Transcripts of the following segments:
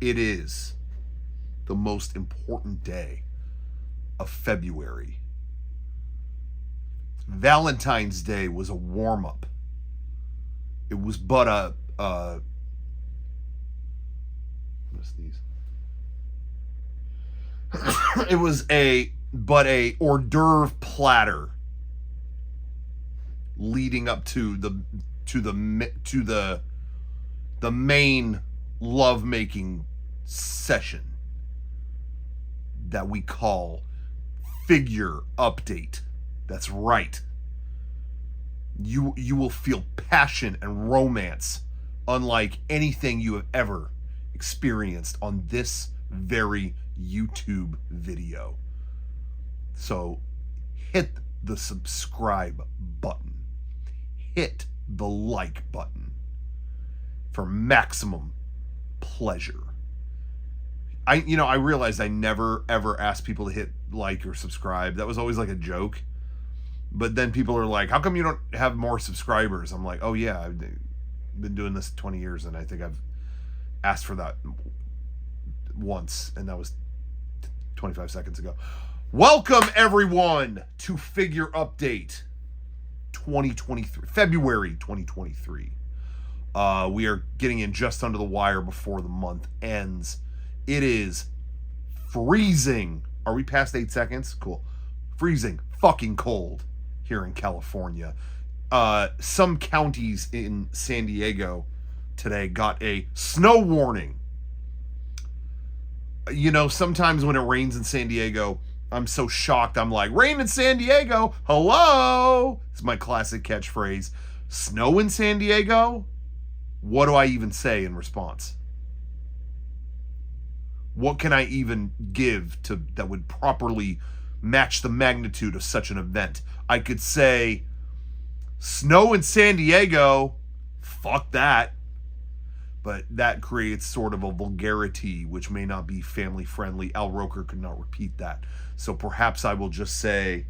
It is the most important day of February. Valentine's Day was a warm-up. It was but a I'm gonna sneeze. It was a hors d'oeuvre platter leading up to the main love-making session that we call Figure Update. That's right. You will feel passion and romance unlike anything you have ever experienced on this very YouTube video. So hit the subscribe button. Hit the like button for maximum pleasure. I realized I never ever asked people to hit like or subscribe. That was always like a joke. But then people are like, how come you don't have more subscribers? I'm like, oh yeah, I've been doing this 20 years and I think I've asked for that once, and that was 25 seconds ago. Welcome everyone to Figure Update 2023, February 2023. We are getting in just under the wire before the month ends. It is freezing. Are we past 8 seconds? Cool. Freezing fucking cold here in California. Some counties in San Diego today got a snow warning. You know, sometimes when it rains in San Diego, I'm so shocked. I'm like, rain in San Diego? Hello? It's my classic catchphrase. Snow in San Diego? What do I even say in response? What can I even give to that would properly match the magnitude of such an event? I could say, snow in San Diego, fuck that. But that creates sort of a vulgarity which may not be family friendly. Al Roker could not repeat that. So perhaps I will just say,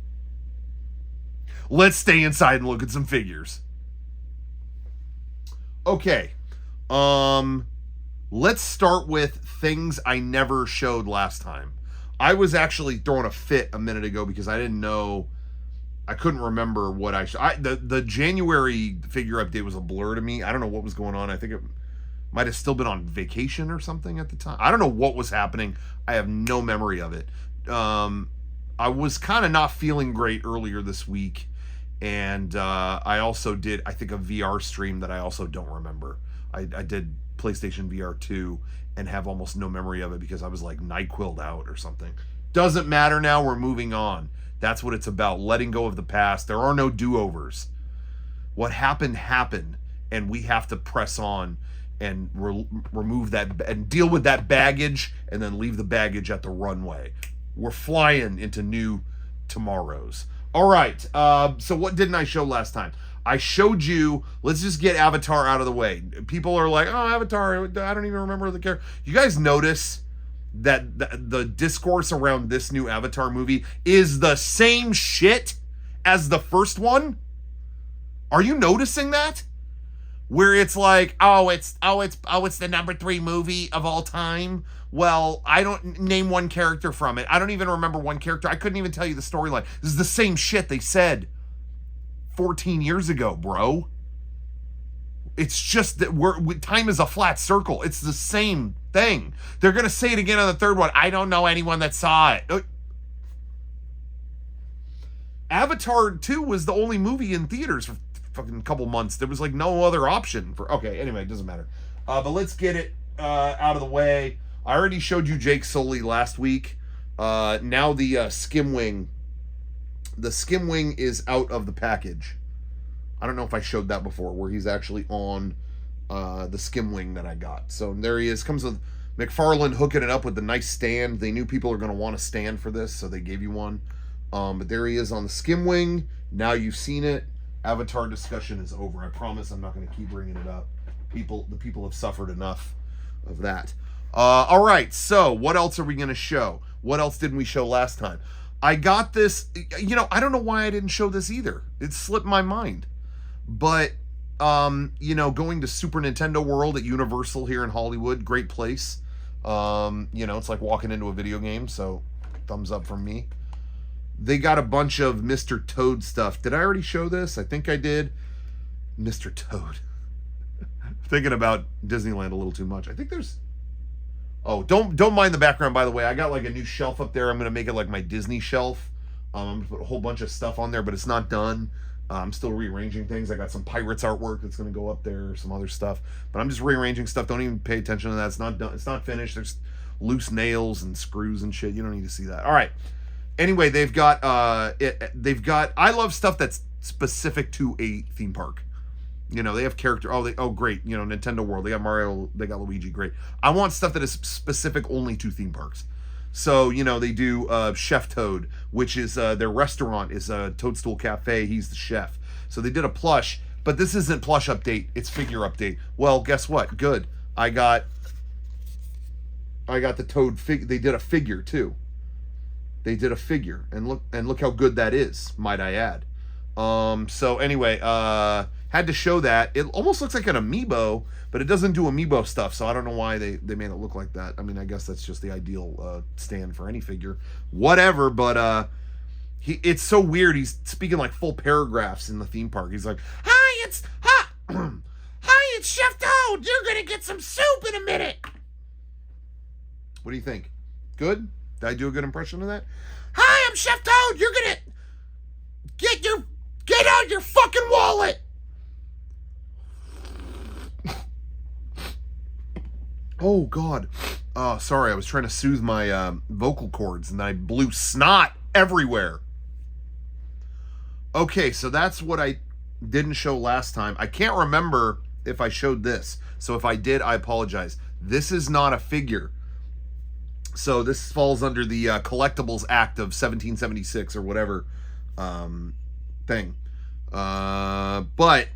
let's stay inside and look at some figures. Okay. Let's start with things I never showed last time. I was actually throwing a fit a minute ago because I didn't know, I couldn't remember what I showed. The January figure update was a blur to me. I don't know what was going on. I think it might have still been on vacation or something at the time. I don't know what was happening. I have no memory of it. I was kind of not feeling great earlier this week. And I also did, I think, a VR stream that I also don't remember. I did PlayStation VR 2 and have almost no memory of it because I was like NyQuil'd out or something. Doesn't matter now, we're moving on. That's what it's about, letting go of the past. There are no do-overs. What happened, happened, and we have to press on and remove that and deal with that baggage and then leave the baggage at the runway. We're flying into new tomorrows. All right, so what didn't I show last time? I showed you, let's just get Avatar out of the way. People are like, oh, Avatar, I don't even remember the character. You guys notice that the discourse around this new Avatar movie is the same shit as the first one? Are you noticing that? Where it's like, it's the number 3 movie of all time. Well, I don't name one character from it. I don't even remember one character. I couldn't even tell you the storyline. This is the same shit they said 14 years ago, bro. It's just that time is a flat circle. It's the same thing. They're going to say it again on the third one. I don't know anyone that saw it. Avatar 2 was the only movie in theaters for fucking couple months. There was like no other option for, okay, anyway, it doesn't matter. But let's get it out of the way. I already showed you Jake Sully last week. Now the Skim Wing. The Skim Wing is out of the package. I don't know if I showed that before, where he's actually on the Skim Wing that I got. So there he is. Comes with McFarlane hooking it up with the nice stand. They knew people are going to want a stand for this, so they gave you one. But there he is on the Skim Wing. Now you've seen it. Avatar discussion is over. I promise I'm not going to keep bringing it up. The people have suffered enough of that. All right, so what else are we going to show? What else didn't we show last time? I got this, I don't know why I didn't show this either. It slipped my mind. But, going to Super Nintendo World at Universal here in Hollywood, great place. It's like walking into a video game, so thumbs up from me. They got a bunch of Mr. Toad stuff. Did I already show this? I think I did. Mr. Toad. Thinking about Disneyland a little too much. I think there's... Oh, don't mind the background, by the way. I got like a new shelf up there. I'm going to make it like my Disney shelf. I'm going to put a whole bunch of stuff on there, but it's not done. I'm still rearranging things. I got some Pirates artwork that's going to go up there, some other stuff. But I'm just rearranging stuff. Don't even pay attention to that. It's not done. It's not finished. There's loose nails and screws and shit. You don't need to see that. All right. Anyway, they've got I love stuff that's specific to a theme park. They have character. Oh great. Nintendo World. They got Mario. They got Luigi. Great. I want stuff that is specific only to theme parks. So, they do Chef Toad, which is their restaurant is Toadstool Cafe. He's the chef. So they did a plush, but this isn't plush update. It's figure update. Well, guess what? Good. I got the Toad figure. They did a figure too. They did a figure, and look how good that is, might I add. So anyway, had to show that. It almost looks like an amiibo, but it doesn't do amiibo stuff, so I don't know why they made it look like that. I mean, I guess that's just the ideal stand for any figure. Whatever, but it's so weird. He's speaking like full paragraphs in the theme park. He's like, Hi, it's Chef Toad. You're gonna get some soup in a minute. What do you think? Good? Did I do a good impression of that? Hi, I'm Chef Toad. You're gonna get out your fucking wallet. Oh God. Sorry, I was trying to soothe my vocal cords and I blew snot everywhere. Okay, so that's what I didn't show last time. I can't remember if I showed this. So if I did, I apologize. This is not a figure. So this falls under the Collectibles Act of 1776 or whatever thing. But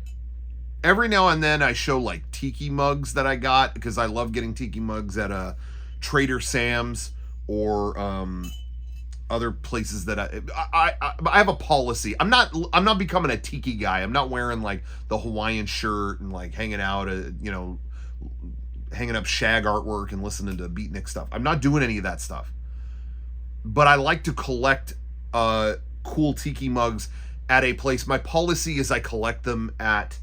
every now and then I show like Tiki mugs that I got because I love getting Tiki mugs at Trader Sam's or other places that I have a policy. I'm not becoming a Tiki guy. I'm not wearing like the Hawaiian shirt and like hanging out hanging up shag artwork and listening to beatnik stuff. I'm not doing any of that stuff. But I like to collect cool Tiki mugs at a place. My policy is I collect them at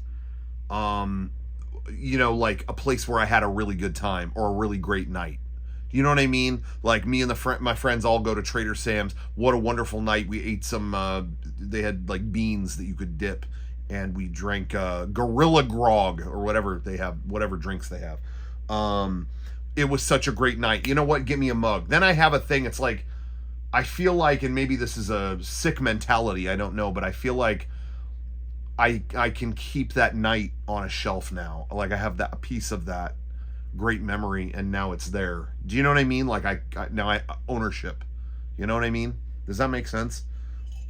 like a place where I had a really good time or a really great night. You know what I mean? Like me and my friends all go to Trader Sam's. What a wonderful night. We ate some they had like beans that you could dip, and we drank Gorilla Grog or whatever they have, whatever drinks they have. It was such a great night. You know what? Get me a mug. Then I have a thing. It's like, I feel like, and maybe this is a sick mentality, I don't know, but I feel like I can keep that night on a shelf now. Like I have a piece of that great memory and now it's there. Do you know what I mean? Like I ownership. You know what I mean? Does that make sense?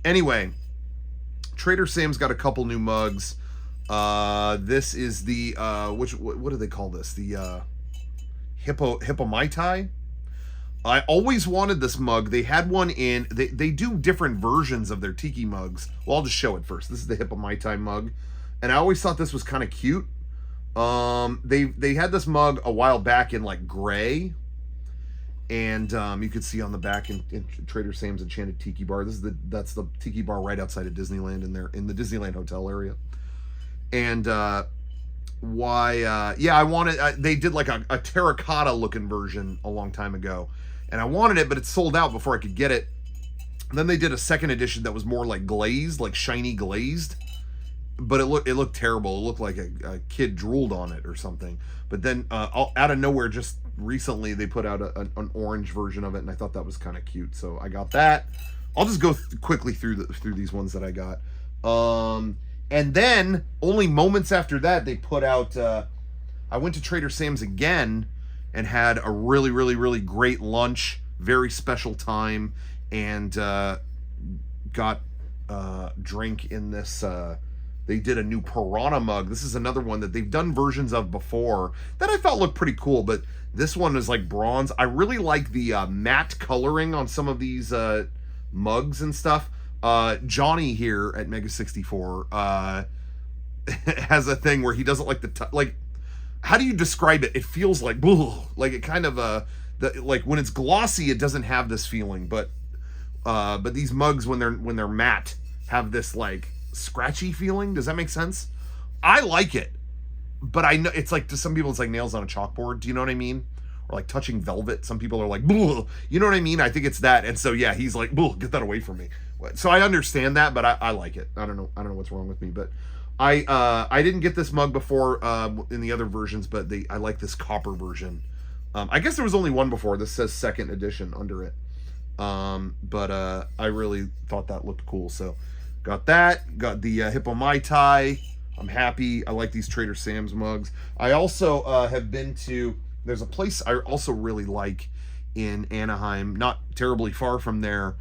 Anyway, Trader Sam's got a couple new mugs. This is the what do they call this? The Hippomaitai. I always wanted this mug. They had one in they do different versions of their Tiki mugs. Well, I'll just show it first. This is the Hippomaitai mug, and I always thought this was kind of cute. They had this mug a while back in like gray, and you could see on the back in Trader Sam's Enchanted Tiki Bar. That's the Tiki Bar right outside of Disneyland in the Disneyland Hotel area. And I wanted they did like a terracotta looking version a long time ago, and I wanted it, but it sold out before I could get it. And then they did a second edition that was more like glazed, like shiny glazed, but it looked terrible. It looked like a kid drooled on it or something. But then out of nowhere, just recently they put out an orange version of it, and I thought that was kind of cute, so I got that. I'll just go quickly through these ones that I got. And then, only moments after that, they put out, I went to Trader Sam's again and had a really, really, really great lunch, very special time, and got drink in this, they did a new Piranha mug. This is another one that they've done versions of before that I felt looked pretty cool, but this one is like bronze. I really like the matte coloring on some of these mugs and stuff. Johnny here at Mega 64 has a thing where he doesn't like the like, how do you describe it? It feels like it kind of like when it's glossy, it doesn't have this feeling, but these mugs when they're matte have this like scratchy feeling. Does that make sense? I like it, but I know it's like, to some people it's like nails on a chalkboard. Do you know what I mean? Or like touching velvet. Some people are like, bleh. You know what I mean? I think it's that. And so yeah, he's like, bleh, get that away from me. So I understand that, but I like it. I don't know what's wrong with me, but I didn't get this mug before in the other versions, but I like this copper version. I guess there was only one before. This says second edition under it. But I really thought that looked cool. So got that. Got the Hippo Mai Tai. I'm happy. I like these Trader Sam's mugs. I also have been to, there's a place I also really like in Anaheim, not terribly far from there.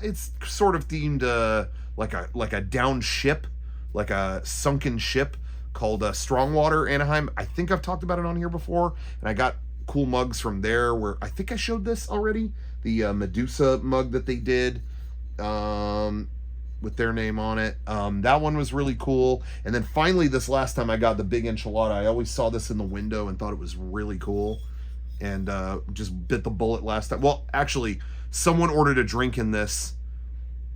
It's sort of themed like a down ship, like a sunken ship called Strongwater Anaheim. I think I've talked about it on here before, and I got cool mugs from there where I think I showed this already, the Medusa mug that they did with their name on it. That one was really cool. And then finally this last time I got the big enchilada. I always saw this in the window and thought it was really cool, and just bit the bullet last time. Well, actually someone ordered a drink in this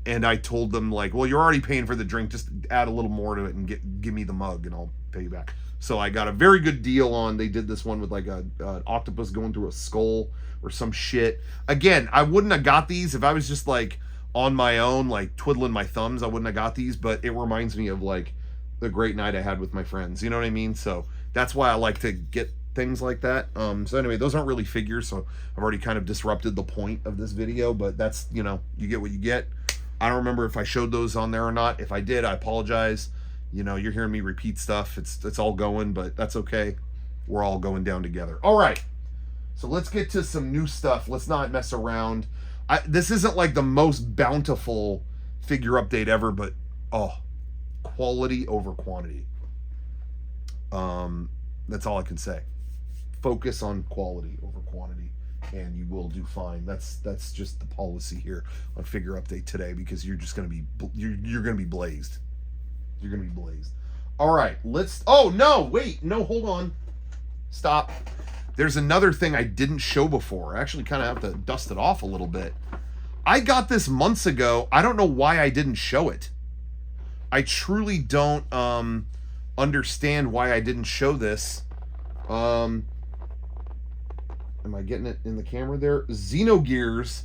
and I told them like, well, you're already paying for the drink, just add a little more to it and give me the mug and I'll pay you back. So I got a very good deal on, they did this one with like an octopus going through a skull or some shit. Again, I wouldn't have got these if I was just like on my own, like twiddling my thumbs. I wouldn't have got these, but it reminds me of like the great night I had with my friends. You know what I mean? So that's why I like to get things like that. So anyway, those aren't really figures, so I've already kind of disrupted the point of this video, but that's, you know, you get what you get. I don't remember if I showed those on there or not. If I did, I apologize. You know, you're hearing me repeat stuff. It's all going, but that's okay. We're all going down together. All right. So let's get to some new stuff. Let's not mess around. This isn't like the most bountiful figure update ever, but quality over quantity. That's all I can say. Focus on quality over quantity, and you will do fine. That's just the policy here on Figure Update today, because you're just gonna be you're gonna be blazed. You're gonna be blazed. All right, let's. Oh no! Wait, no, hold on. Stop. There's another thing I didn't show before. I actually kind of have to dust it off a little bit. I got this months ago. I don't know why I didn't show it. I truly don't understand why I didn't show this. Am I getting it in the camera there? Xenogears,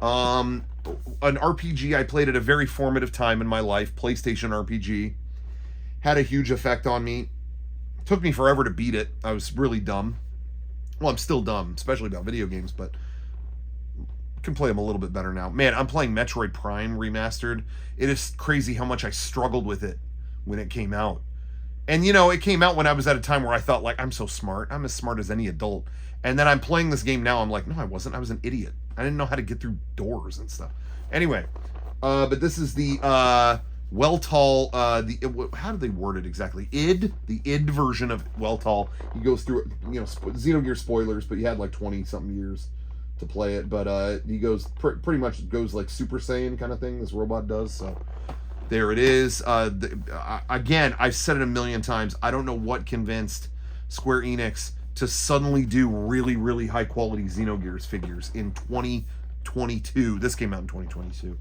an RPG I played at a very formative time in my life. PlayStation RPG. Had a huge effect on me. Took me forever to beat it. I was really dumb. Well, I'm still dumb, especially about video games, but can play them a little bit better now. Man, I'm playing Metroid Prime Remastered. It is crazy how much I struggled with it when it came out. And, you know, it came out when I was at a time where I thought, like, I'm so smart. I'm as smart as any adult. And then I'm playing this game now. I'm like, no, I wasn't. I was an idiot. I didn't know how to get through doors and stuff. Anyway, but this is the Weltall, how do they word it exactly? The id version of Weltall. He goes through, you know, Xenogears spoilers, but you had like 20-something years to play it. But he goes, pretty much goes like Super Saiyan kind of thing, this robot does, so... There it is. Again, I've said it a million times. I don't know what convinced Square Enix to suddenly do really, really high quality Xenogears figures in 2022. This came out in 2022.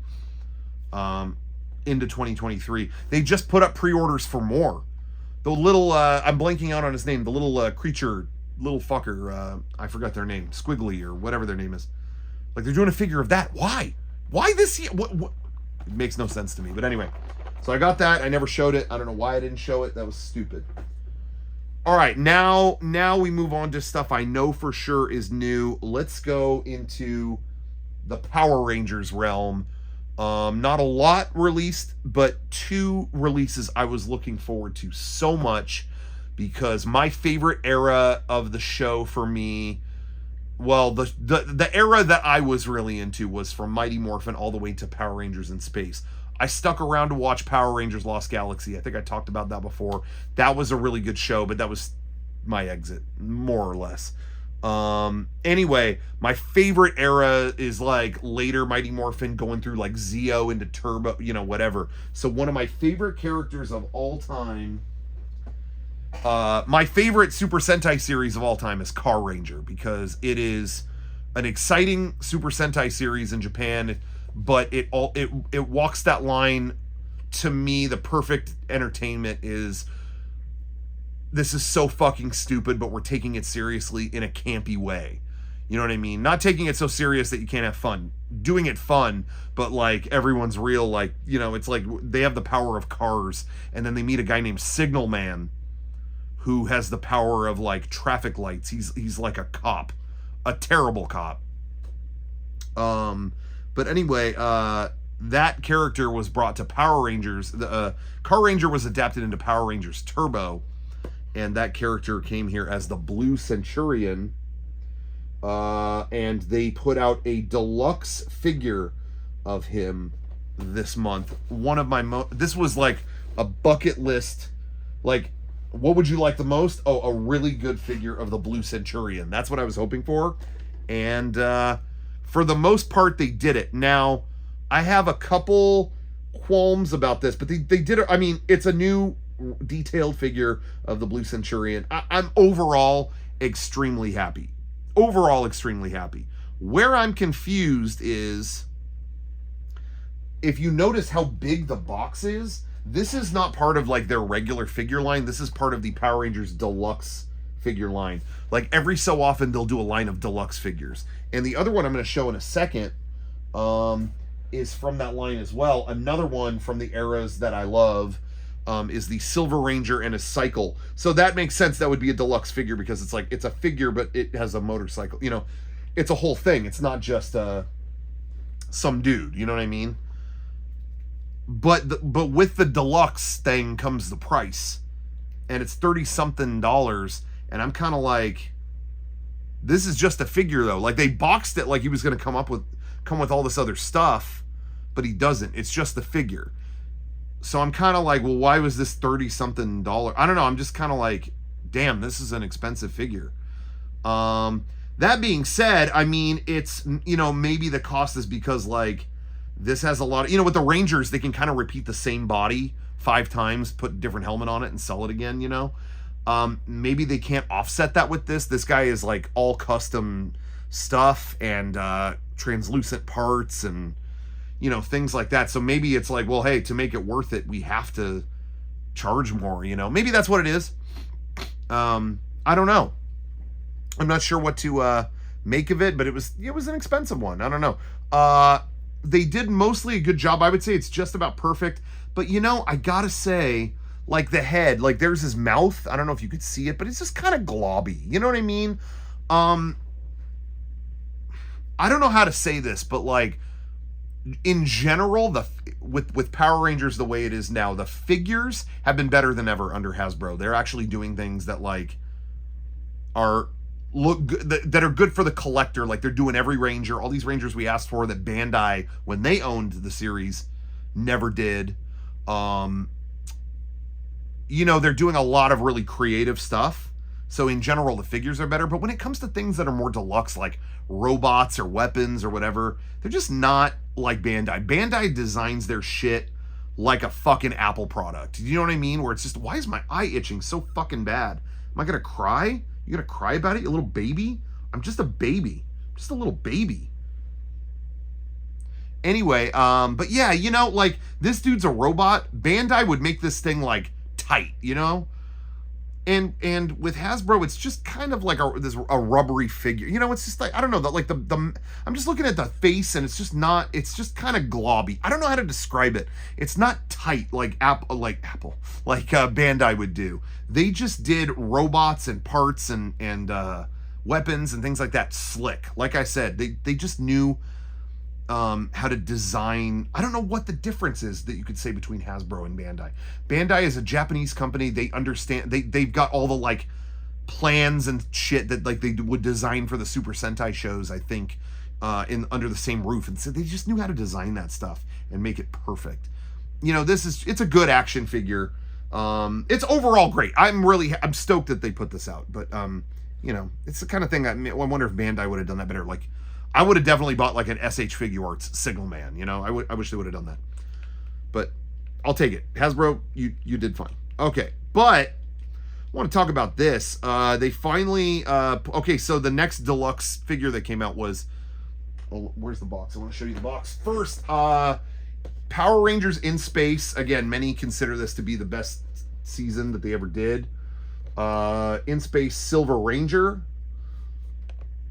Into 2023. They just put up pre-orders for more. The little, I'm blanking out on his name. The little creature, little fucker. I forgot their name. Squiggly or whatever their name is. Like, they're doing a figure of that. Why? Why this year? What? It makes no sense to me. But anyway, so I got that. I never showed it. I don't know why I didn't show it. That was stupid. All right, now we move on to stuff I know for sure is new. Let's go into the Power Rangers realm. Not a lot released, but 2 releases I was looking forward to so much, because my favorite era of the show for me, well, the era that I was really into was from Mighty Morphin all the way to Power Rangers in Space. I stuck around to watch Power Rangers Lost Galaxy. I think I talked about that before. That was a really good show, but that was my exit, more or less. Anyway, my favorite era is like later Mighty Morphin going through like Zeo into Turbo, you know, whatever. So one of my favorite characters of all time My favorite Super Sentai series of all time is Car Ranger, because it is an exciting Super Sentai series in Japan, but it walks that line. To me, the perfect entertainment is, this is so fucking stupid, but we're taking it seriously in a campy way. You know what I mean? Not taking it so serious that you can't have fun. Doing it fun, but like everyone's real, like, you know, it's like they have the power of cars, and then they meet a guy named Signal Man who has the power of like traffic lights. He's like a cop. A terrible cop. But anyway, that character was brought to Power Rangers. The Car Ranger was adapted into Power Rangers Turbo, and that character came here as the Blue Centurion. And they put out a deluxe figure of him this month. One of my this was like a bucket list. Like, what would you like the most? Oh, a really good figure of the Blue Centurion. That's what I was hoping for. And for the most part, they did it. Now, I have a couple qualms about this, but they did it. I mean, it's a new detailed figure of the Blue Centurion. I'm overall extremely happy. Overall extremely happy. Where I'm confused is, if you notice how big the box is, this is not part of like their regular figure line. This is part of the Power Rangers Deluxe figure line. Like every so often they'll do a line of deluxe figures. And the other one I'm going to show in a second is from that line as well. Another one from the eras that I love is the Silver Ranger and a cycle. So that makes sense. That would be a deluxe figure, because it's like, it's a figure, but it has a motorcycle. You know, it's a whole thing. It's not just some dude. You know what I mean? But with the deluxe thing comes the price, and it's $30-something. And I'm kind of like, this is just a figure though. Like, they boxed it like he was going to come with all this other stuff, but he doesn't. It's just the figure. So I'm kind of like, well, why was this $30-something? I don't know. I'm just kind of like, damn, this is an expensive figure. That being said, I mean, it's, you know, maybe the cost is because like this has a lot of, you know, with the Rangers, they can kind of repeat the same body 5 times, put a different helmet on it and sell it again, you know? Maybe they can't offset that with this. This guy is like all custom stuff and translucent parts and, you know, things like that. So maybe it's like, well, hey, to make it worth it, we have to charge more, you know? Maybe that's what it is. I don't know. I'm not sure what to make of it, but it was an expensive one. I don't know. They did mostly a good job. I would say it's just about perfect. But, you know, I gotta say, like the head, like there's his mouth. I don't know if you could see it, but it's just kind of globby. You know what I mean? I don't know how to say this, but like, in general, with Power Rangers the way it is now, the figures have been better than ever under Hasbro. They're actually doing things that like look good, that are good for the collector. Like they're doing every Ranger, all these Rangers we asked for that Bandai, when they owned the series, never did. You know, they're doing a lot of really creative stuff. So in general, the figures are better. But when it comes to things that are more deluxe, like robots or weapons or whatever, they're just not like Bandai. Bandai designs their shit like a fucking Apple product. You know what I mean? Where it's just, why is my eye itching so fucking bad? Am I gonna cry? You gonna cry about it, you little baby? I'm just a baby. I'm just a little baby. Anyway, but yeah, you know, like, this dude's a robot. Bandai would make this thing, like, tight, you know? And with Hasbro, it's just kind of like a rubbery figure. You know, it's just like, I don't know, I'm just looking at the face, and it's just kind of globby. I don't know how to describe it. It's not tight like Bandai would do. They just did robots and parts and weapons and things like that slick. Like I said, they just knew how to design. I don't know what the difference is that you could say between Hasbro and Bandai. Bandai is a Japanese company. They understand, they've got all the like plans and shit that like they would design for the Super Sentai shows, I think, under the same roof. And so they just knew how to design that stuff and make it perfect. You know, it's a good action figure. It's overall great. I'm stoked that they put this out, but you know, it's the kind of thing I wonder if Bandai would have done that better. Like, I would have definitely bought like an SH Figure Arts Signal Man, you know? I wish they would have done that. But I'll take it. Hasbro, you did fine. Okay, but want to talk about this. They finally, okay, so the next deluxe figure that came out was, oh, where's the box? I want to show you the box. First, Power Rangers in Space. Again, many consider this to be the best season that they ever did. In Space Silver Ranger.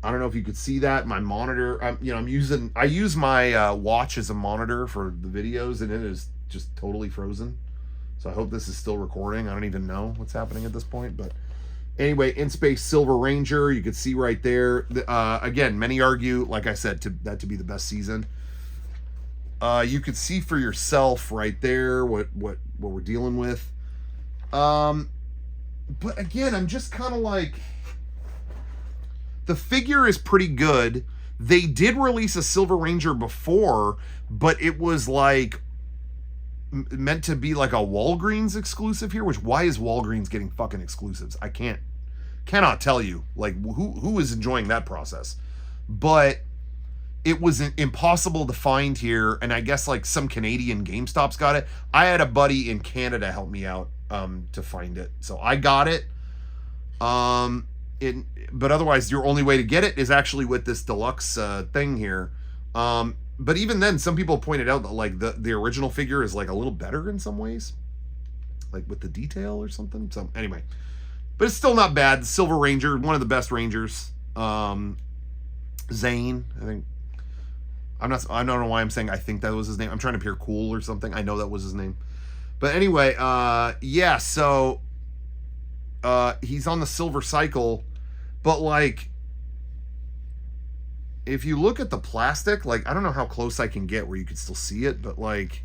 I don't know if you could see that. My monitor, I use my watch as a monitor for the videos, and it is just totally frozen. So I hope this is still recording. I don't even know what's happening at this point, but anyway, In Space Silver Ranger, you could see right there. Again, many argue, like I said, that to be the best season. You could see for yourself right there what we're dealing with. But again, I'm just kind of like, the figure is pretty good. They did release a Silver Ranger before, but it was like meant to be like a Walgreens exclusive here, which, why is Walgreens getting fucking exclusives? I cannot tell you, like, who is enjoying that process. But it was impossible to find here, and I guess like some Canadian GameStop's got it. I had a buddy in Canada help me out to find it, so I got it. But otherwise, your only way to get it is actually with this deluxe thing here. But even then, some people pointed out that like the original figure is like a little better in some ways, like with the detail or something. So anyway, but it's still not bad. Silver Ranger, one of the best Rangers. Zane, I think. I don't know why I'm saying I think that was his name. I'm trying to appear cool or something. I know that was his name. But anyway, yeah. So he's on the Silver Cycle, but like, if you look at the plastic, like, I don't know how close I can get where you could still see it, but like,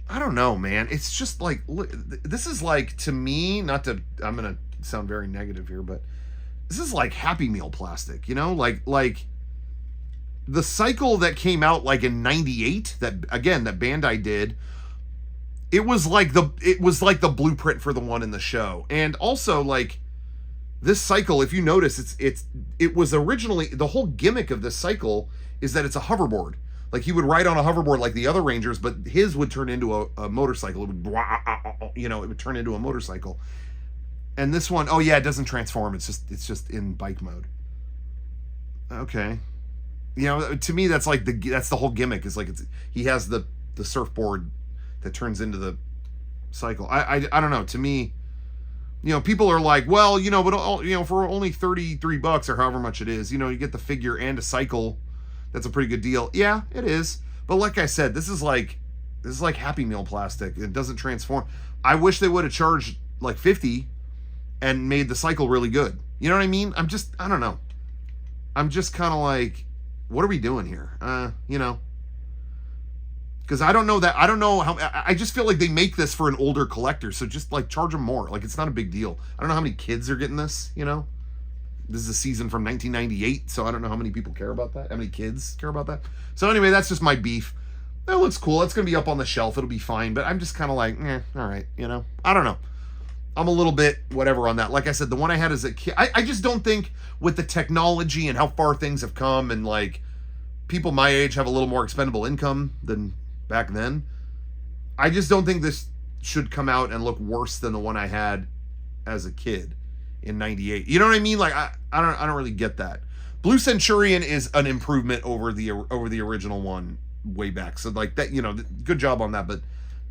I don't know, man. It's just like, look, this is like, to me, I'm gonna sound very negative here, but this is like Happy Meal plastic, you know, like the cycle that came out like in '98, that Bandai did. It was like the blueprint for the one in the show. And also, like, this cycle, if you notice, it was originally, the whole gimmick of this cycle is that it's a hoverboard. Like, he would ride on a hoverboard like the other Rangers, but his would turn into a motorcycle. It would, it would turn into a motorcycle. And this one, oh yeah, it doesn't transform. It's just in bike mode. Okay. You know, to me, that's like that's the whole gimmick, is like, he has the surfboard that turns into the cycle. I don't know. To me, you know, people are like, well, you know, but you know, for only $33 or however much it is, you know, you get the figure and a cycle. That's a pretty good deal. Yeah, it is. But like I said, this is like Happy Meal plastic. It doesn't transform. I wish they would have charged like $50 and made the cycle really good. You know what I mean? I don't know. I'm just kind of like, what are we doing here? You know, because I don't know how, I just feel like they make this for an older collector. So just like charge them more. Like, it's not a big deal. I don't know how many kids are getting this, you know? This is a season from 1998, so I don't know how many people care about that. How many kids care about that? So anyway, that's just my beef. That looks cool. It's going to be up on the shelf. It'll be fine. But I'm just kind of like, all right, you know? I don't know. I'm a little bit whatever on that. Like I said, the one I had as a kid, I just don't think, with the technology and how far things have come, and like, people my age have a little more expendable income than back then, I just don't think this should come out and look worse than the one I had as a kid in '98. You know what I mean? Like, I don't really get that. Blue Centurion is an improvement over the original one way back. So like that, you know, good job on that. But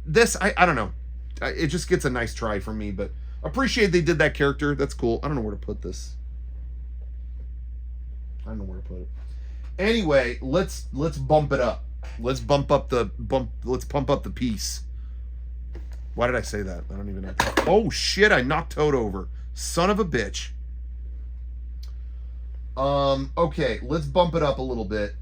this, I don't know. It just gets a nice try from me, but appreciate they did that character. That's cool. I don't know where to put this. I don't know where to put it. Anyway, let's bump it up. Let's pump up the piece. Why did I say that? I don't even know. Oh shit, I knocked Toad over. Son of a bitch. Okay, let's bump it up a little bit.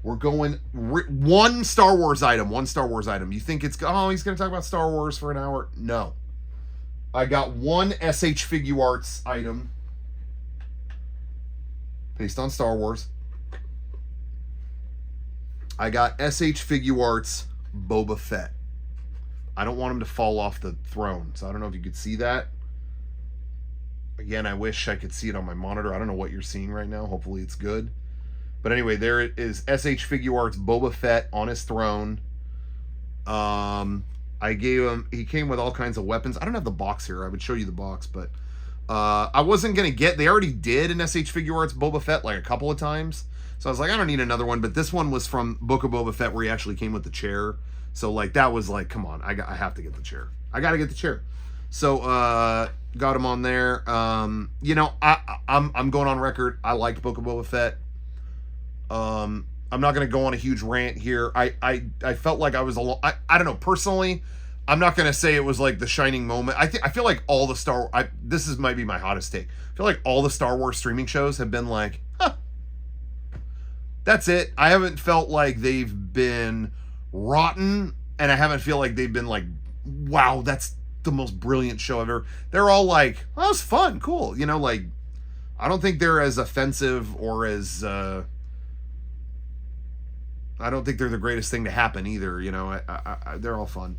We're going one Star Wars item. You think he's going to talk about Star Wars for an hour? No. I got one SH Figuarts item based on Star Wars. I got SH Figuarts Boba Fett. I don't want him to fall off the throne, so I don't know if you could see that. Again, I wish I could see it on my monitor. I don't know what you're seeing right now. Hopefully it's good. But anyway, there it is. SH Figuarts Boba Fett on his throne. I gave him. He came with all kinds of weapons. I don't have the box here. I would show you the box, but I wasn't gonna get. They already did an SH Figure Arts Boba Fett like a couple of times, so I was like, I don't need another one. But this one was from Book of Boba Fett, where he actually came with the chair. So like that was like, come on, I have to get the chair. I got to get the chair. So got him on there. You know, I'm going on record. I liked Book of Boba Fett. I'm not going to go on a huge rant here. I felt like I was alone. I don't know, personally, I'm not going to say it was like the shining moment. I feel like all the this might be my hottest take. I feel like all the Star Wars streaming shows have been like, huh, that's it. I haven't felt like they've been rotten, and I haven't feel like they've been like, wow, that's the most brilliant show ever. They're all like, well, that was fun, cool. You know, like, I don't think they're as offensive or as, I don't think they're the greatest thing to happen either. You know, they're all fun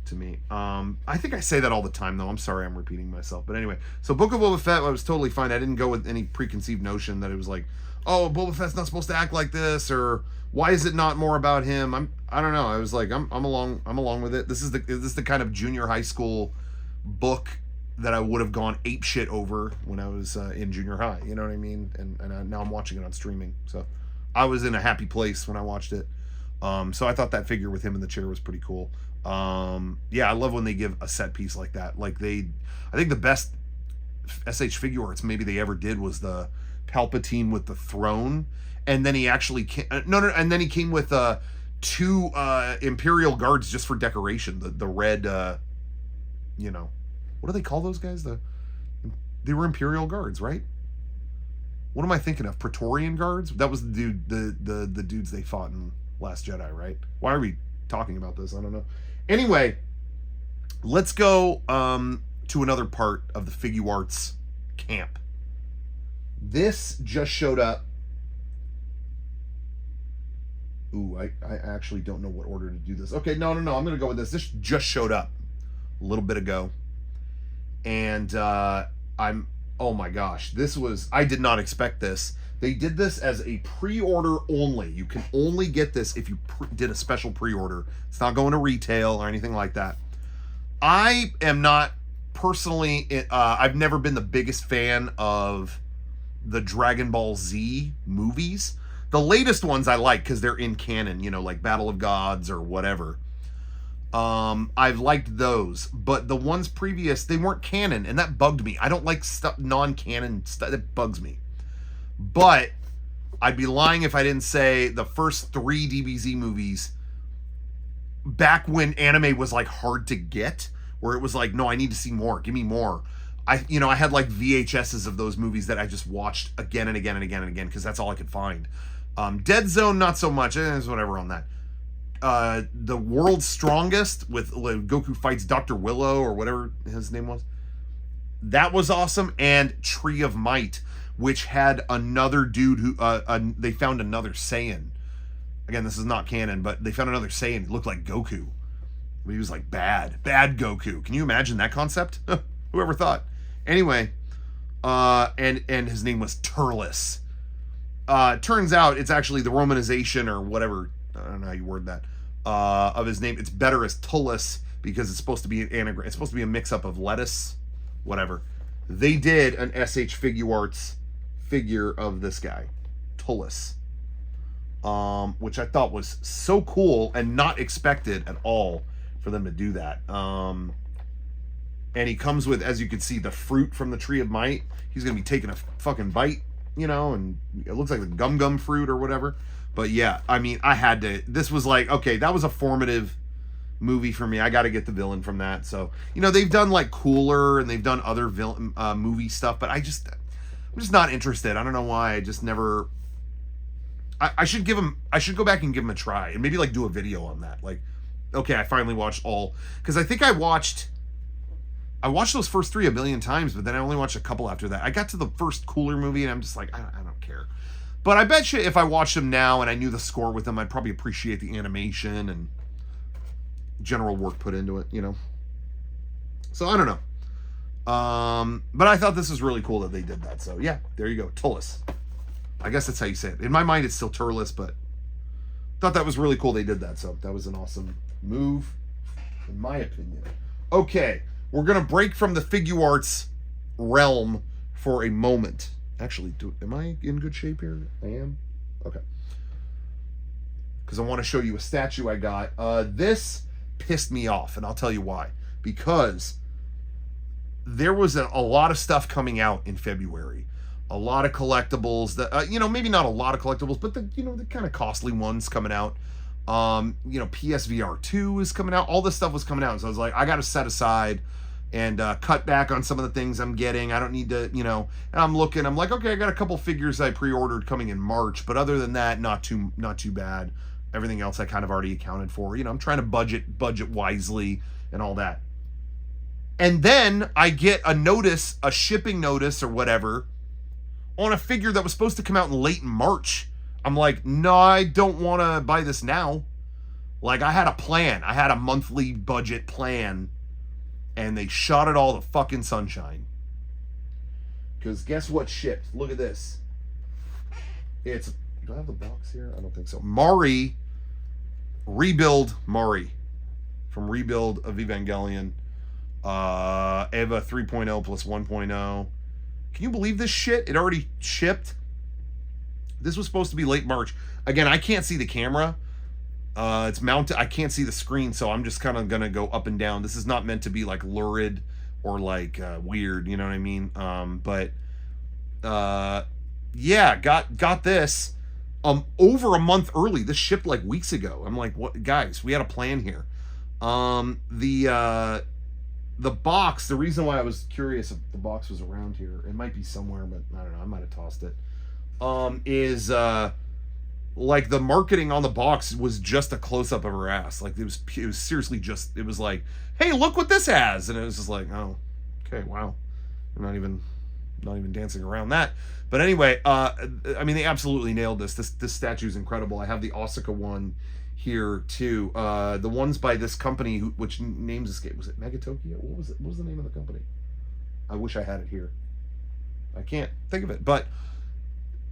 to me. I think I say that all the time, though. I'm sorry I'm repeating myself. But anyway, so Book of Boba Fett, I was totally fine. I didn't go with any preconceived notion that it was like, oh, Boba Fett's not supposed to act like this, or why is it not more about him? I don't know. I was like, I'm along with it. This is the kind of junior high school book that I would have gone ape shit over when I was in junior high. You know what I mean? And now I'm watching it on streaming. So I was in a happy place when I watched it. So I thought that figure with him in the chair was pretty cool. Yeah, I love when they give a set piece like that. Like I think the best SH Figure Arts maybe they ever did was the Palpatine with the throne, and then he actually and then he came with 2 Imperial guards just for decoration. The red, you know, what do they call those guys? They were Imperial guards, right? What am I thinking of? Praetorian guards? That was the dudes they fought in Last Jedi, right? Why are we talking about this? I don't know. Anyway, let's go to another part of the Figure Arts camp. This just showed up. Ooh, I actually don't know what order to do this. Okay, no. I'm going to go with this. This just showed up a little bit ago. And oh my gosh, I did not expect this. They did this as a pre-order only. You can only get this if you did a special pre-order. It's not going to retail or anything like that. I am not personally, I've never been the biggest fan of the Dragon Ball Z movies. The latest ones I like because they're in canon, you know, like Battle of Gods or whatever. I've liked those, but the ones previous, they weren't canon, and that bugged me. I don't like stuff, non-canon stuff. That bugs me. But I'd be lying if I didn't say the first 3 DBZ movies, back when anime was like hard to get, where it was like, no, I need to see more. Give me more. I had like VHSs of those movies that I just watched again and again and again and again because that's all I could find. Dead Zone, not so much. There's whatever on that. The World's Strongest with Goku fights Dr. Willow or whatever his name was. That was awesome. And Tree of Might, which had another dude who they found another Saiyan. Again, this is not canon, but they found another Saiyan who looked like Goku. He was like bad Goku. Can you imagine that concept? Whoever thought? Anyway, and his name was Turles. Turns out it's actually the romanization or whatever, I don't know how you word that, of his name. It's better as Tullis because it's supposed to be an anagram. It's supposed to be a mix-up of lettuce, whatever. They did an SH Figure Arts figure of this guy, Tullis, which I thought was so cool and not expected at all for them to do that. And he comes with, as you can see, the fruit from the Tree of Might. He's going to be taking a fucking bite, you know, and it looks like the gum fruit or whatever. But yeah, I mean, this was like, okay, that was a formative movie for me. I got to get the villain from that. So, you know, they've done like Cooler and they've done other villain movie stuff, but I'm just not interested. I don't know why. I just never, I should go back and give him a try and maybe like do a video on that. Like, okay, I finally watched all, because I think I watched those first 3 a million times, but then I only watched a couple after that. I got to the first Cooler movie and I'm just like, I don't care. But I bet you if I watched them now and I knew the score with them, I'd probably appreciate the animation and general work put into it, you know? So I don't know. But I thought this was really cool that they did that. So yeah, there you go. Tullis. I guess that's how you say it. In my mind, it's still Turles, but thought that was really cool they did that. So that was an awesome move. in my opinion. Okay, we're going to break from the figure arts realm for a moment. Actually, am I in good shape here? I am? Okay. Because I want to show you a statue I got. This pissed me off, and I'll tell you why. Because there was a lot of stuff coming out in February. A lot of collectibles that, maybe not a lot of collectibles, but the kind of costly ones coming out. PSVR 2 is coming out. All this stuff was coming out. So I was like, I got to set aside and cut back on some of the things I'm getting. I don't need to, and I'm looking, I'm like, okay, I got a couple figures I pre-ordered coming in March, but other than that, not too bad. Everything else I kind of already accounted for. I'm trying to budget wisely and all that. And then I get a shipping notice or whatever, on a figure that was supposed to come out in late March. I'm like, no, I don't want to buy this now. Like, I had a plan. I had a monthly budget plan, and they shot it all to fucking sunshine. Because guess what shipped? Look at this. Do I have the box here? I don't think so. Mari, Rebuild Mari, from Rebuild of Evangelion. Eva 3.0 plus 1.0. Can you believe this shit? It already shipped. This was supposed to be late March. Again, I can't see the camera. It's mounted. I can't see the screen, so I'm just kind of going to go up and down. This is not meant to be like lurid or like weird, you know what I mean? Yeah, got this over a month early. This shipped like weeks ago. I'm like, what, guys, we had a plan here. The box, the reason why I was curious if the box was around here, it might be somewhere, but I don't know, I might have tossed it, is like the marketing on the box was just a close-up of her ass. Like, it was seriously just, it was like, hey, look what this has, and it was just like, oh, okay, wow. I'm not even dancing around that. But anyway, I mean, they absolutely nailed this. This statue is incredible. I have the Asuka one here too. The ones by this company, which names escape. Was it Megatokyo? What was it? What was the name of the company? I wish I had it here. I can't think of it. But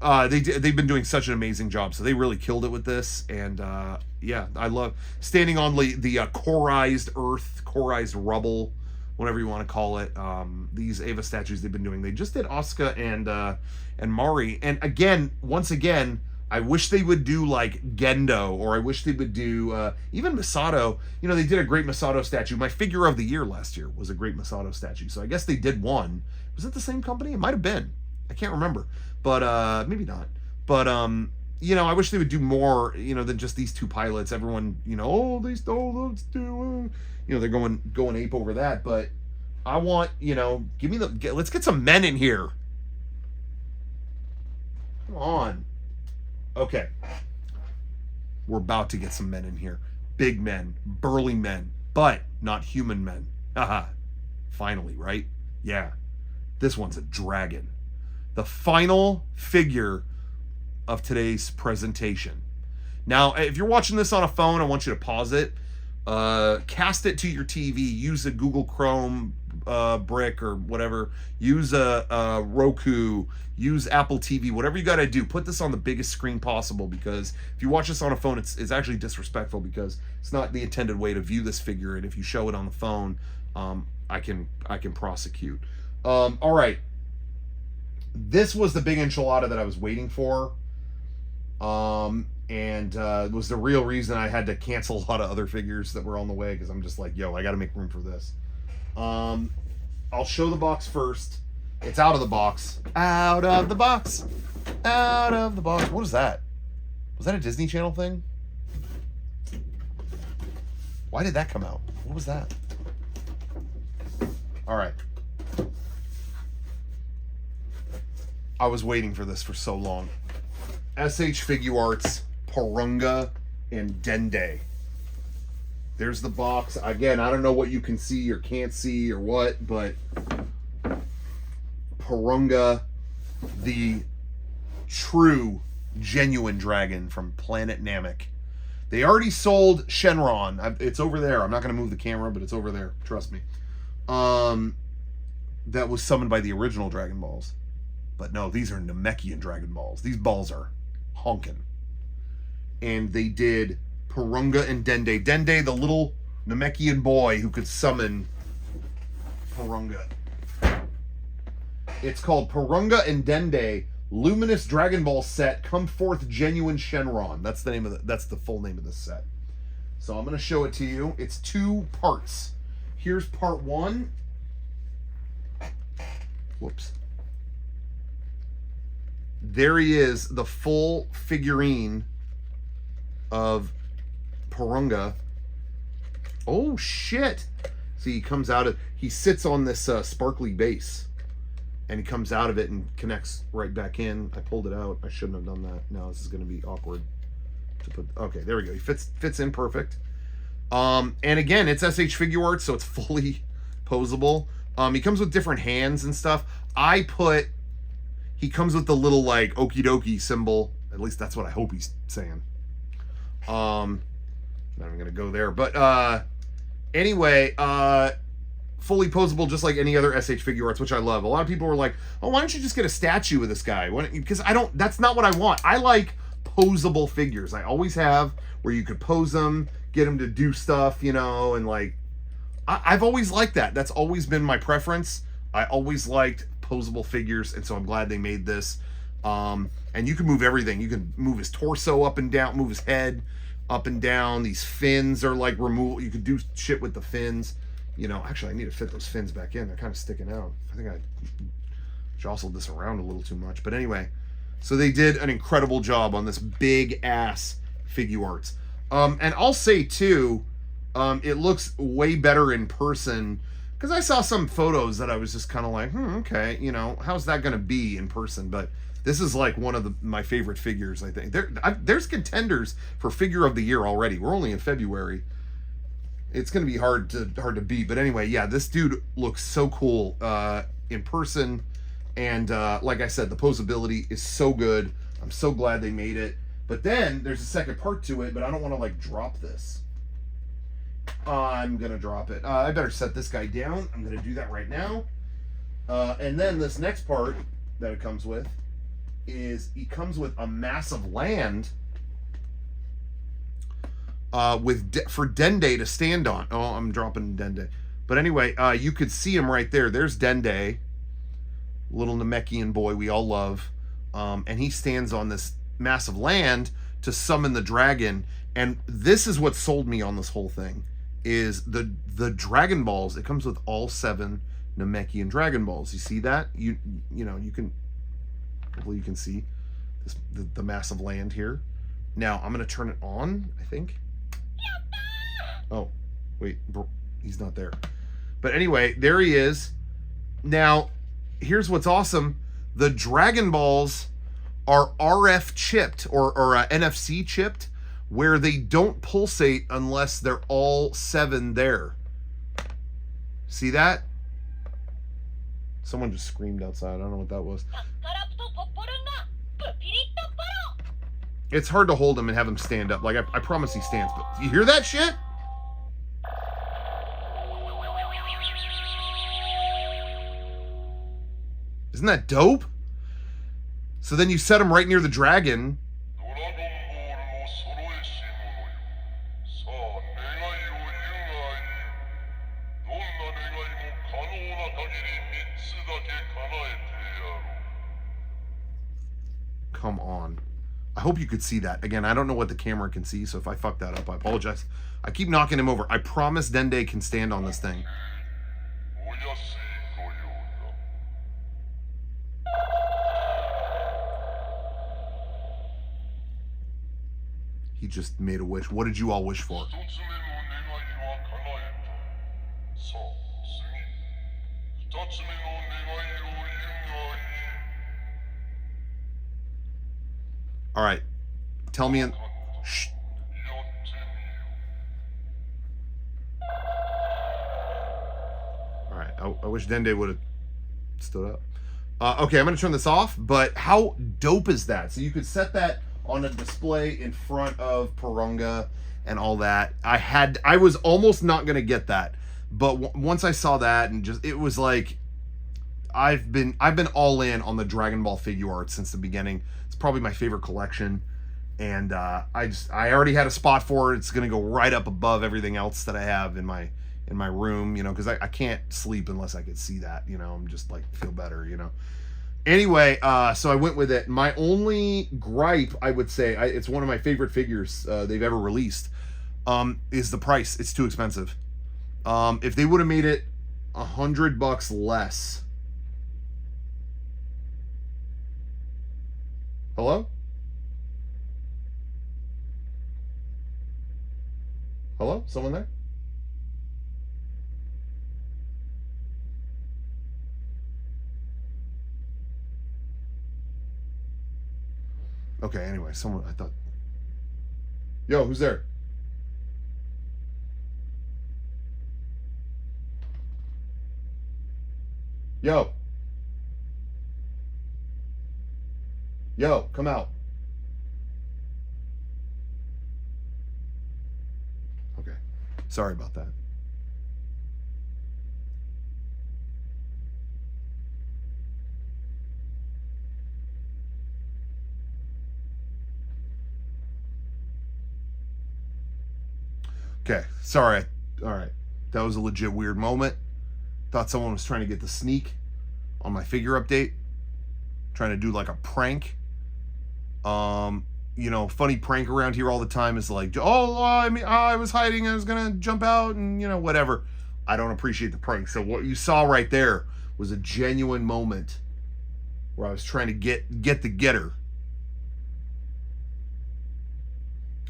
they've been doing such an amazing job. So they really killed it with this. And yeah, I love standing on the coreized earth, coreized rubble, whatever you want to call it. These Eva statues they've been doing. They just did Asuka and Mari. And again, once again, I wish they would do like Gendo, or I wish they would do even Masato. They did a great Masato statue. My figure of the year last year was a great Masato statue. So I guess they did one. Was it the same company? It might have been. I can't remember. But maybe not. But I wish they would do more, than just these two pilots. Everyone, let's do they're going ape over that. But I want, let's get some men in here. Come on. Okay. We're about to get some men in here. Big men, burly men, but not human men. Haha. Finally, right? Yeah. This one's a dragon. The final figure of today's presentation. Now, if you're watching this on a phone, I want you to pause it. Cast it to your TV. Use a Google Chrome brick or whatever. Use a Roku. Use Apple TV. Whatever you got to do. Put this on the biggest screen possible, because if you watch this on a phone, it's actually disrespectful, because it's not the intended way to view this figure. And if you show it on the phone, I can prosecute. All right. This was the big enchilada that I was waiting for. And it was the real reason I had to cancel a lot of other figures that were on the way, because I'm just like, yo, I got to make room for this. I'll show the box first. It's out of the box. Out of the box. Out of the box. What is that? Was that a Disney Channel thing? Why did that come out? What was that? All right. I was waiting for this for so long. SH Figure Arts, Porunga and Dende. There's the box. Again, I don't know what you can see or can't see or what, but Porunga, the true, genuine dragon from planet Namek. They already sold Shenron. It's over there. I'm not going to move the camera, but it's over there. Trust me. That was summoned by the original Dragon Balls. But no, these are Namekian Dragon Balls. These balls are honking. And they did Porunga and Dende. Dende, the little Namekian boy who could summon Porunga. It's called Porunga and Dende Luminous Dragon Ball Set. Come Forth Genuine Shenron. That's the name of that's the full name of this set. So I'm going to show it to you. It's 2 parts. Here's part 1. Whoops. There he is, the full figurine of Porunga. Oh shit! See, he comes out of, he sits on this sparkly base, and he comes out of it and connects right back in. I pulled it out. I shouldn't have done that. Now this is going to be awkward to put. Okay, there we go. He fits in perfect. And again, it's SH Figure Art, so it's fully posable. He comes with different hands and stuff. He comes with the little like okie dokie symbol. At least that's what I hope he's saying. Not even gonna go there, but anyway, fully posable, just like any other SH Figure Arts, which I love. A lot of people were like, "Oh, why don't you just get a statue of this guy?" Because I don't. That's not what I want. I like posable figures. I always have, where you could pose them, get them to do stuff, you know, and like, I've always liked that. That's always been my preference. I always liked posable figures, and so I'm glad they made this. And you can move everything. You can move his torso up and down, move his head up and down. These fins are like removable. You can do shit with the fins. You know, actually, I need to fit those fins back in. They're kind of sticking out. I think I jostled this around a little too much. But anyway, so they did an incredible job on this big ass Figure Arts. And I'll say too, it looks way better in person, because I saw some photos that I was just kind of like, okay, you know, how's that going to be in person? But this is like one of my favorite figures, I think. There's contenders for Figure of the Year already. We're only in February. It's going to be hard to beat. But anyway, yeah, this dude looks so cool in person. And like I said, the posability is so good. I'm so glad they made it. But then there's a second part to it, but I don't want to like drop this. I'm going to drop it. I better set this guy down. I'm going to do that right now. And then this next part that it comes with is he comes with a massive land for Dende to stand on. Oh, I'm dropping Dende. But anyway, you could see him right there. There's Dende, little Namekian boy we all love. And he stands on this massive land to summon the dragon. And this is what sold me on this whole thing, is the Dragon Balls. It comes with all 7 Namekian Dragon Balls. You see that? You know, you can, hopefully you can see this, the massive land here. Now I'm going to turn it on, I think. Oh, wait, he's not there. But anyway, there he is. Now, here's what's awesome. The Dragon Balls are RF chipped or NFC chipped, where they don't pulsate unless they're all 7 there. See that? Someone just screamed outside. I don't know what that was. It's hard to hold him and have him stand up. Like, I promise he stands. But you hear that shit? Isn't that dope? So then you set him right near the dragon. Come on. I hope you could see that. Again, I don't know what the camera can see, so if I fuck that up, I apologize. I keep knocking him over. I promise Dende can stand on this thing. He just made a wish. What did you all wish for? All right. Tell me in... Shh. All right. I wish Dende would have stood up. Okay, I'm going to turn this off, but how dope is that? So you could set that on a display in front of Porunga and all that. I was almost not going to get that, but once I saw that, and just, it was like, I've been all in on the Dragon Ball Figure Art since the beginning. It's probably my favorite collection, And I already had a spot for it. It's gonna go right up above everything else that I have in my room, because I can't sleep unless I could see that. I'm just like feel better. Anyway, so I went with it. My only gripe, I would say, it's one of my favorite figures they've ever released, is the price. It's too expensive. If they would have made it $100 less. Hello? Hello? Someone there? Okay, anyway, someone, I thought. Yo, who's there? Yo. Yo, come out. Okay. Sorry about that. Okay, sorry. All right. That was a legit weird moment. Thought someone was trying to get the sneak on my figure update, trying to do like a prank. Funny prank around here all the time is like, oh, I was hiding, I was gonna jump out, and whatever. I don't appreciate the prank. So what you saw right there was a genuine moment where I was trying to get the getter.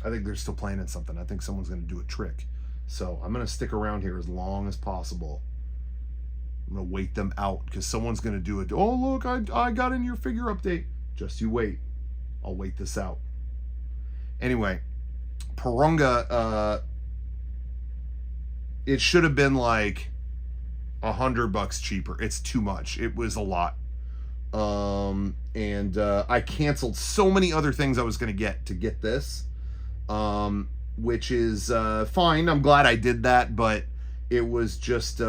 I think they're still planning something. I think someone's gonna do a trick. So I'm gonna stick around here as long as possible. I'm gonna wait them out because someone's gonna do it. Oh look, I got in your figure update. Just you wait. I'll wait this out. Anyway, Porunga, it should have been like $100 cheaper. It's too much. It was a lot. And I canceled so many other things I was gonna get to get this. Which is fine. I'm glad I did that, but it was just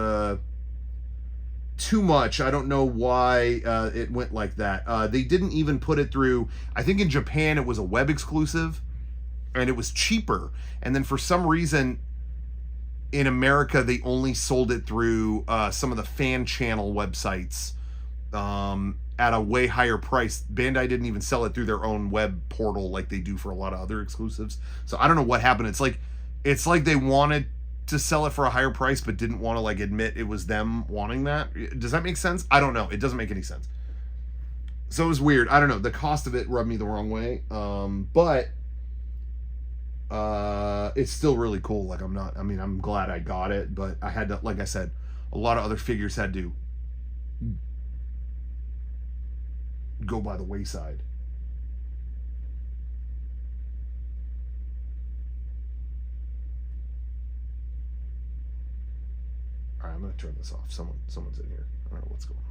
too much. I don't know why it went like that. They didn't even put it through. I think in Japan it was a web exclusive, and it was cheaper. And then for some reason, in America they only sold it through some of the fan channel websites at a way higher price. Bandai didn't even sell it through their own web portal like they do for a lot of other exclusives. So I don't know what happened. It's like they wanted to sell it for a higher price but didn't want to like admit it was them wanting that. Does that make sense? I don't know. It doesn't make any sense. So it was weird. I don't know. The cost of it rubbed me the wrong way. But it's still really cool. Like I'm glad I got it, but I had to, like I said, a lot of other figures had to go by the wayside. All right, I'm gonna turn this off. Someone's in here. I don't know what's going on.